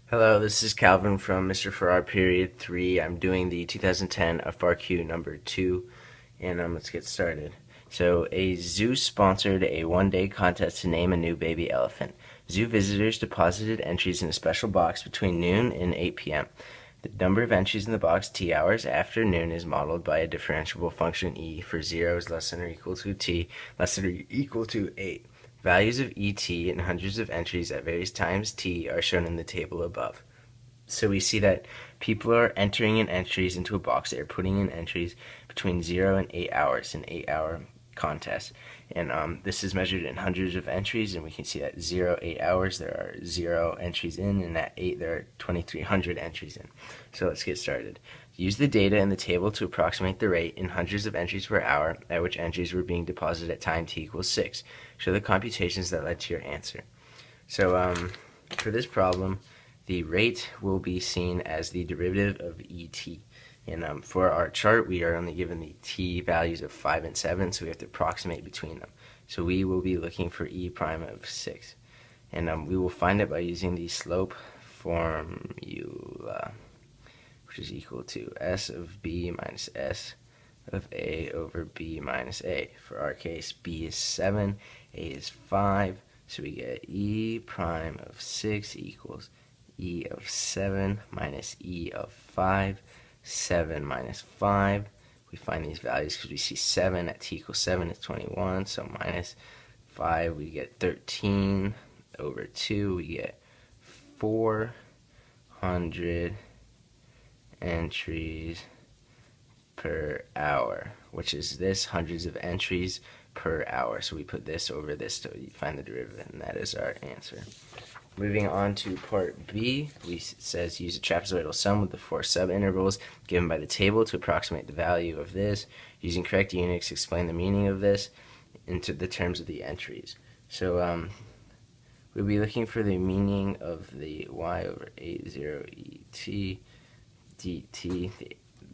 Hello, this is Calvin from Mr. Farrar Period 3. I'm doing the 2010 FRQ number 2, and let's get started. So, a zoo sponsored a one-day contest to name a new baby elephant. Zoo visitors deposited entries in a special box between noon and 8 p.m. The number of entries in the box t hours after noon is modeled by a differentiable function e for 0 is less than or equal to t less than or equal to 8. Values of ET and hundreds of entries at various times t are shown in the table above. So we see that people are entering in entries into a box. They're putting in entries between 0 and 8 hours, an 8-hour contest. And this is measured in hundreds of entries, and we can see that 0, 8 hours, there are 0 entries in, and at 8, there are 2,300 entries in. So let's get started. Use the data in the table to approximate the rate in hundreds of entries per hour at which entries were being deposited at time t equals 6. Show the computations that led to your answer. So for this problem, the rate will be seen as the derivative of ET. And for our chart, we are only given the t values of 5 and 7, so we have to approximate between them. So we will be looking for e prime of 6. And we will find it by using the slope formula, which is equal to s of b minus s of a over b minus a. For our case, b is 7, a is 5, so we get e prime of 6 equals e of 7 minus e of 5, 7 minus 5. We find these values because we see 7 at t equals 7 is 21, so minus 5 we get 13 over 2, we get 400 entries per hour, which is this, hundreds of entries per hour. So we put this over this to find the derivative, and that is our answer. Moving on to part B, it says use a trapezoidal sum with the 4 subintervals given by the table to approximate the value of this. Using correct units, explain the meaning of this into the terms of the entries. So we'll be looking for the meaning of the y over 80 et dt.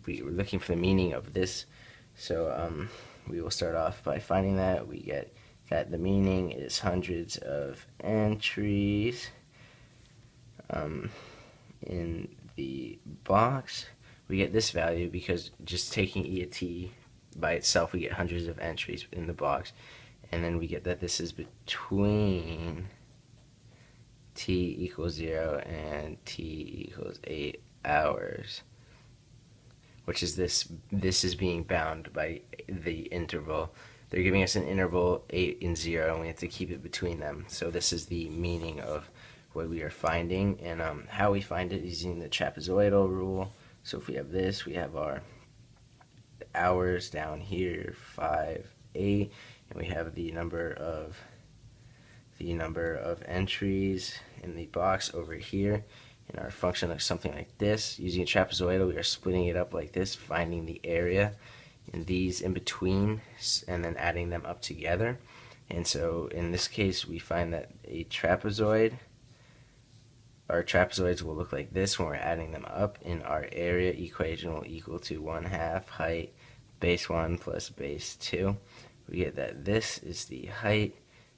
We were looking for the meaning of this. So we will start off by finding that. We get that the meaning is hundreds of entries in the box. We get this value because just taking e at t by itself, we get hundreds of entries in the box. And then we get that this is between t equals 0 and t equals 8 hours. Which is this is being bound by the interval. They're giving us an interval 8 and 0, and we have to keep it between them. So this is the meaning of what we are finding, and how we find it is using the trapezoidal rule. So if we have this, we have our hours down here, 5, 8, and we have the number of entries in the box over here. And our function looks something like this. Using a trapezoidal, we are splitting it up like this, finding the area and these in between, and then adding them up together. And so in this case, we find that our trapezoids will look like this when we're adding them up, and our area equation will equal to 1/2 height base 1 plus base 2. We get that this is the height,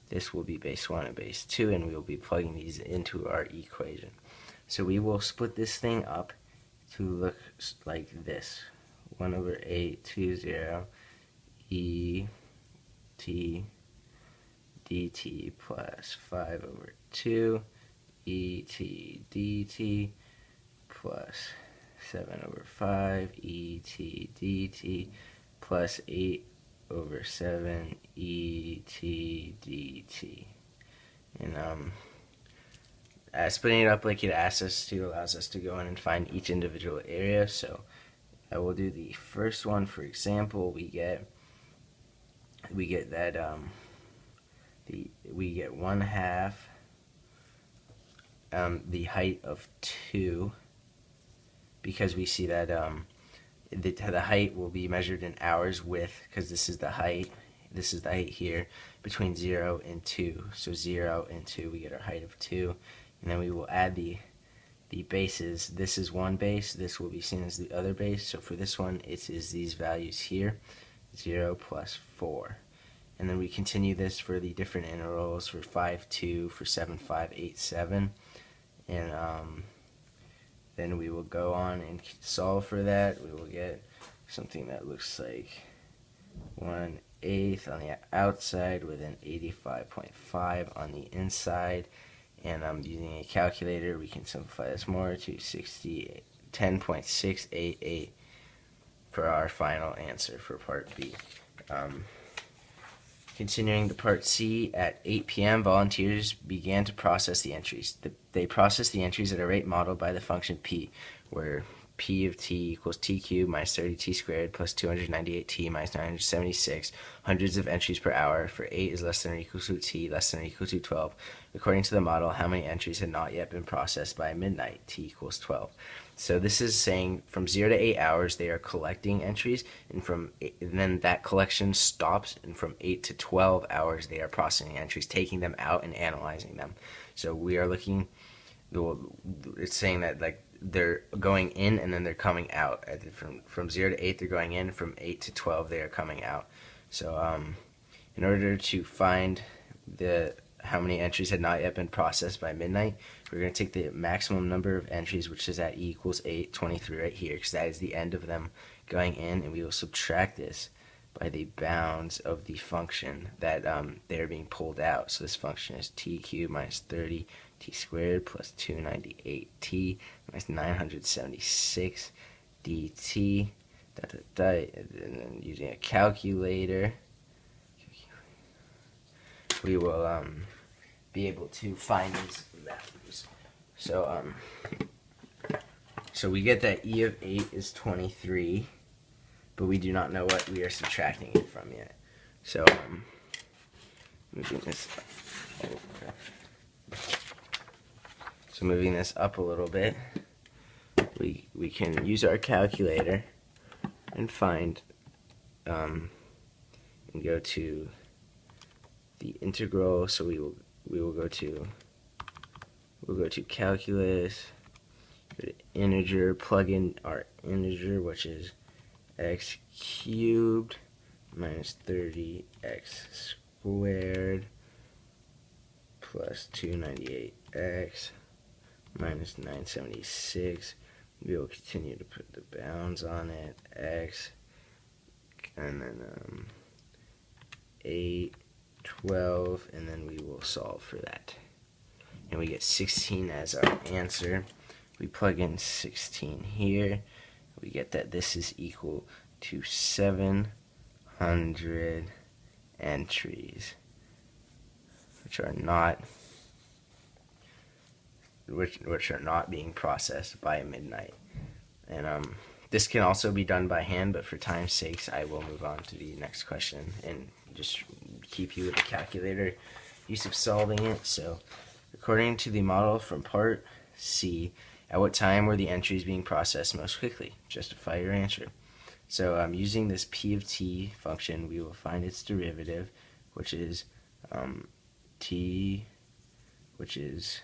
this will be base 1 and base 2, and we will be plugging these into our equation. So we will split this thing up to look like this. 1 over 820 e t dt plus 5 over 2 e t dt plus 7 over 5 e t dt plus 8 over 7 e t dt. And splitting it up like it asks us to allows us to go in and find each individual area. So I will do the first one. For example, we get that we get 1/2 the height of 2, because we see that the height will be measured in hours with, because this is the height here, between 0 and 2. So 0 and 2, we get our height of 2. And then we will add the bases. This is one base, this will be seen as the other base. So for this one, it is these values here, 0 plus 4. And then we continue this for the different intervals, for 5, 2, for 7, 5, 8, 7. And then we will go on and solve for that. We will get something that looks like 1/8 on the outside with an 85.5 on the inside. And using a calculator, we can simplify this more to 10.688 for our final answer for part B. Continuing to part C, at 8 p.m., volunteers began to process the entries. They processed the entries at a rate modeled by the function p, where p of t equals t cubed minus 30t squared plus 298t minus 976 hundreds of entries per hour for 8 is less than or equal to t less than or equal to 12. According to the model, how many entries had not yet been processed by midnight? T equals 12. So this is saying from 0 to 8 hours they are collecting entries, and then that collection stops, and from 8 to 12 hours they are processing entries, taking them out and analyzing them. So we are looking, it's saying that like they're going in and then they're coming out. From 0 to 8 they're going in, from 8 to 12 they are coming out. So in order to find how many entries had not yet been processed by midnight, we're going to take the maximum number of entries, which is at e equals 8, 23 right here, because that is the end of them going in, and we will subtract this by the bounds of the function that they're being pulled out. So this function is t cubed minus 30t squared plus 298t minus 976 dt, and then using a calculator, we will be able to find these values. So we get that e of 8 is 23, but we do not know what we are subtracting it from yet. So moving this up a little bit, we can use our calculator and find and go to the integral. So we'll go to calculus, go to integer, plug in our integer, which is x cubed minus 30x squared plus 298x minus 976. We will continue to put the bounds on it, x, and then 8, 12, and then we will solve for that. And we get 16 as our answer. We plug in 16 here. We get that this is equal to 700 entries, which are not being processed by midnight. And this can also be done by hand, but for time's sakes I will move on to the next question and just keep you with the calculator use of solving it. So according to the model from part C, at what time were the entries being processed most quickly? Justify your answer. So using this p of t function, we will find its derivative, which is t, which is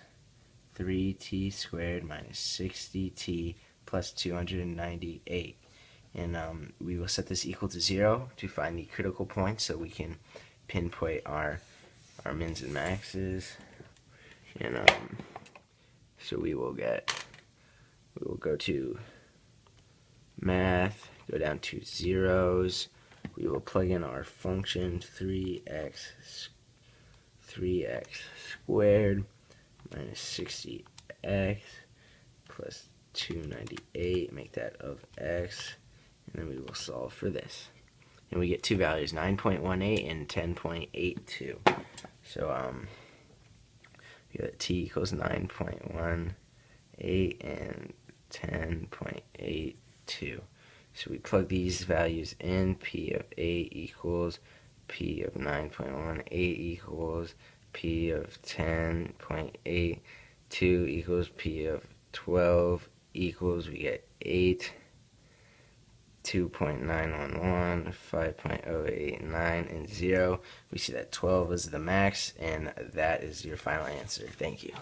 3t squared minus 60t plus 298. And we will set this equal to 0 to find the critical point, so we can pinpoint our mins and maxes. And so we will go to math, go down to zeros. We will plug in our function 3x squared minus 60x plus 298, make that of x, and then we will solve for this. And we get two values, 9.18 and 10.82. So we got t equals 9.18 and 10.82. So we plug these values in. P of 8 equals P of 9.18 equals P of 10.82 equals P of 12 equals, we get 8, 2.911, 5.089, and 0. We see that 12 is the max, and that is your final answer. Thank you.